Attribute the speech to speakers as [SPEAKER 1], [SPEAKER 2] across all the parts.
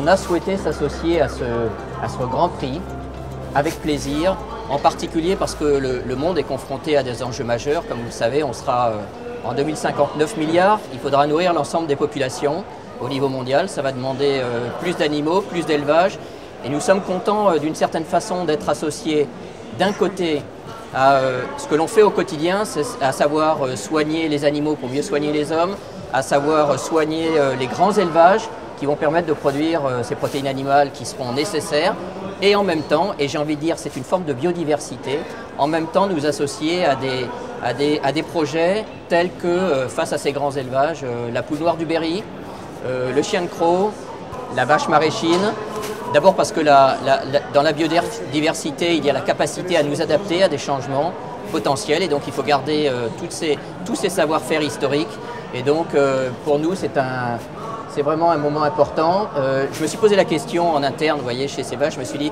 [SPEAKER 1] On a souhaité s'associer à ce grand prix avec plaisir, en particulier parce que le monde est confronté à des enjeux majeurs. Comme vous le savez, on sera en 2050 9 milliards. Il faudra nourrir l'ensemble des populations au niveau mondial. Ça va demander plus d'animaux, plus d'élevage. Et nous sommes contents d'une certaine façon d'être associés d'un côté à ce que l'on fait au quotidien, à savoir soigner les animaux pour mieux soigner les hommes, à savoir soigner les grands élevages qui vont permettre de produire ces protéines animales qui seront nécessaires, et en même temps, et j'ai envie de dire c'est une forme de biodiversité, en même temps nous associer à des projets tels que face à ces grands élevages, la poule noire du Berry, le chien de Crau, la vache maraîchine. D'abord parce que dans la biodiversité, il y a la capacité à nous adapter à des changements potentiels, et donc il faut garder tous ces savoir-faire historiques. Et donc pour nous, c'est vraiment un moment important. Je me suis posé la question en interne, vous voyez, chez Ceva, je me suis dit,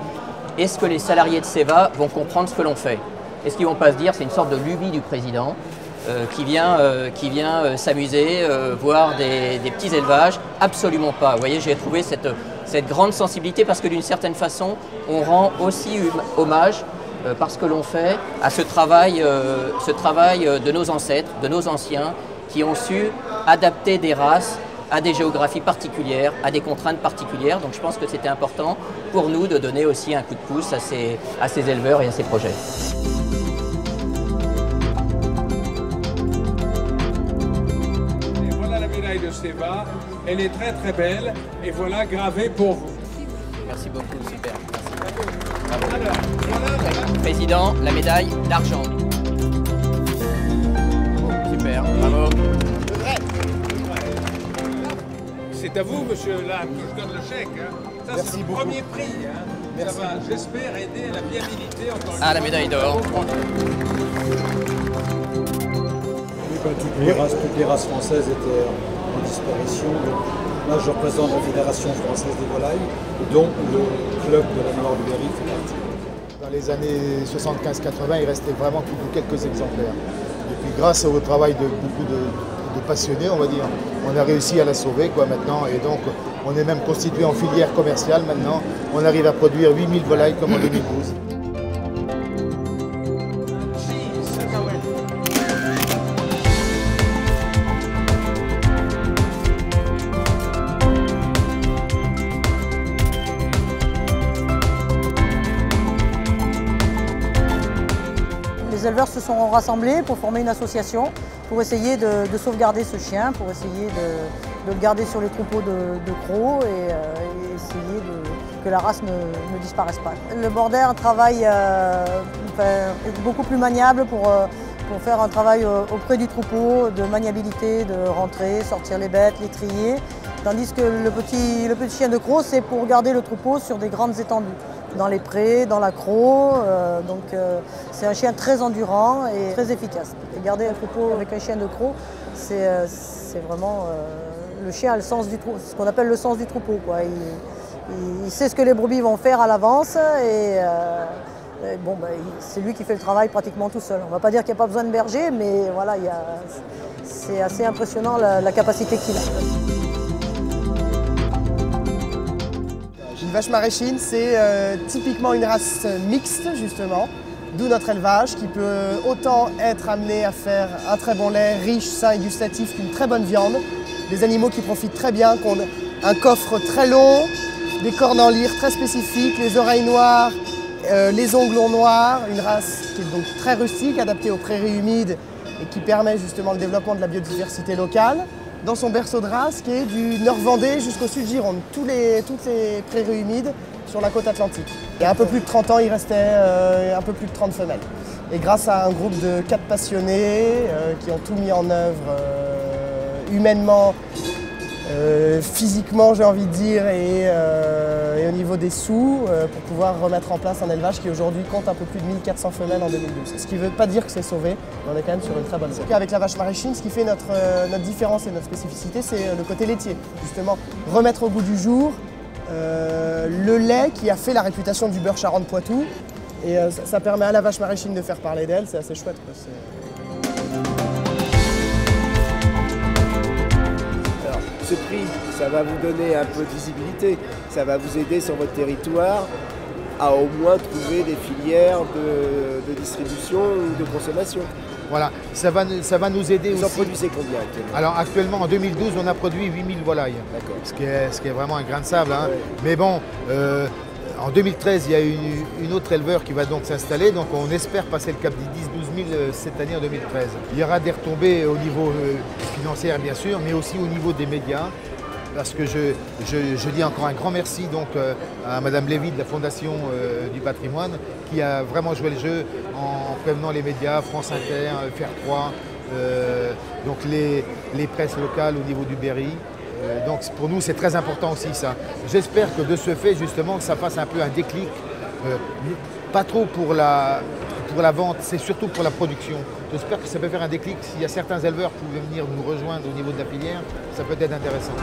[SPEAKER 1] est-ce que les salariés de Ceva vont comprendre ce que l'on fait? Est-ce qu'ils ne vont pas se dire, c'est une sorte de lubie du président qui vient s'amuser, voir des petits élevages? Absolument pas. Vous voyez, j'ai trouvé cette grande sensibilité parce que d'une certaine façon, on rend aussi hommage par ce que l'on fait à ce travail de nos ancêtres, de nos anciens, qui ont su adapter des races à des géographies particulières, à des contraintes particulières. Donc je pense que c'était important pour nous de donner aussi un coup de pouce à ces éleveurs et à ces projets.
[SPEAKER 2] Et voilà la médaille de Ceva, elle est très très belle et voilà gravée pour vous.
[SPEAKER 1] Merci beaucoup, super. Merci.
[SPEAKER 2] Alors, voilà.
[SPEAKER 1] Président, la médaille d'argent. Super, bravo.
[SPEAKER 2] C'est à vous, monsieur Lam, que je donne le chèque. Hein. Ça, c'est le premier prix. Hein. Ça va, j'espère, aider à la viabilité encore une fois.
[SPEAKER 1] La médaille d'or.
[SPEAKER 3] Toutes les races françaises étaient en disparition. Donc, là, je représente la Fédération française des volailles, dont le club de la Noire du Berry fait partie.
[SPEAKER 4] Dans les années 75-80, il restait vraiment plus que quelques exemplaires. Et puis, grâce au travail de beaucoup de passionnés, on va dire, on a réussi à la sauver maintenant, et donc on est même constitué en filière commerciale maintenant. On arrive à produire 8000 volailles comme en 2012.
[SPEAKER 5] Les éleveurs se sont rassemblés pour former une association, pour essayer de sauvegarder ce chien, pour essayer de le garder sur les troupeaux de crocs et essayer que la race ne disparaisse pas. Le border travaille beaucoup plus maniable pour faire un travail auprès du troupeau, de maniabilité, de rentrer, sortir les bêtes, les trier, tandis que le petit chien de croc, c'est pour garder le troupeau sur des grandes étendues, dans les prés, dans l'accro, donc c'est un chien très endurant et très efficace. Et garder un troupeau avec un chien de croc, c'est vraiment... le chien a le sens du troupeau, ce qu'on appelle le sens du troupeau, quoi. Il sait ce que les brebis vont faire à l'avance et bon, c'est lui qui fait le travail pratiquement tout seul. On ne va pas dire qu'il n'y a pas besoin de berger, mais voilà, c'est assez impressionnant la capacité qu'il a.
[SPEAKER 6] Une vache maraîchine, c'est typiquement une race mixte, justement, d'où notre élevage qui peut autant être amené à faire un très bon lait, riche, sain et gustatif, qu'une très bonne viande. Des animaux qui profitent très bien, qui ont un coffre très long, des cornes en lyre très spécifiques, les oreilles noires, les ongles noirs, une race qui est donc très rustique, adaptée aux prairies humides et qui permet justement le développement de la biodiversité locale. Dans son berceau de race qui est du Nord-Vendée jusqu'au sud Gironde, toutes les prairies humides sur la côte atlantique. Il y a un peu plus de 30 ans, il restait un peu plus de 30 femelles. Et grâce à un groupe de 4 passionnés qui ont tout mis en œuvre humainement, physiquement j'ai envie de dire, et au niveau des sous, pour pouvoir remettre en place un élevage qui aujourd'hui compte un peu plus de 1400 femelles en 2012. Ce qui ne veut pas dire que c'est sauvé, mais on est quand même sur une très bonne voie. Avec la vache maraîchine, ce qui fait notre différence et notre spécificité, c'est le côté laitier. Justement, remettre au goût du jour le lait qui a fait la réputation du beurre Charente-Poitou. Et ça permet à la vache maraîchine de faire parler d'elle, c'est assez chouette, quoi.
[SPEAKER 7] ce prix, ça va vous donner un peu de visibilité, ça va vous aider sur votre territoire à au moins trouver des filières de distribution ou de consommation.
[SPEAKER 4] Voilà, ça va nous aider aussi.
[SPEAKER 7] Vous en produisez combien actuellement?
[SPEAKER 4] Alors actuellement, en 2012, on a produit 8000 volailles, ce qui est vraiment un grain de sable. Hein. Ouais. Mais bon, en 2013, il y a une autre éleveur qui va donc s'installer, donc on espère passer le cap des 10-12 000 cette année en 2013. Il y aura des retombées au niveau financier bien sûr, mais aussi au niveau des médias. Parce que je dis encore un grand merci donc, à Madame Lévy de la Fondation du Patrimoine qui a vraiment joué le jeu en prévenant les médias, France Inter, Faire 3, donc les presses locales au niveau du Berry. Donc pour nous c'est très important aussi ça. J'espère que de ce fait justement que ça fasse un peu un déclic, pas trop pour la vente, c'est surtout pour la production. J'espère que ça peut faire un déclic. S'il y a certains éleveurs qui pouvaient venir nous rejoindre au niveau de la filière, ça peut être intéressant.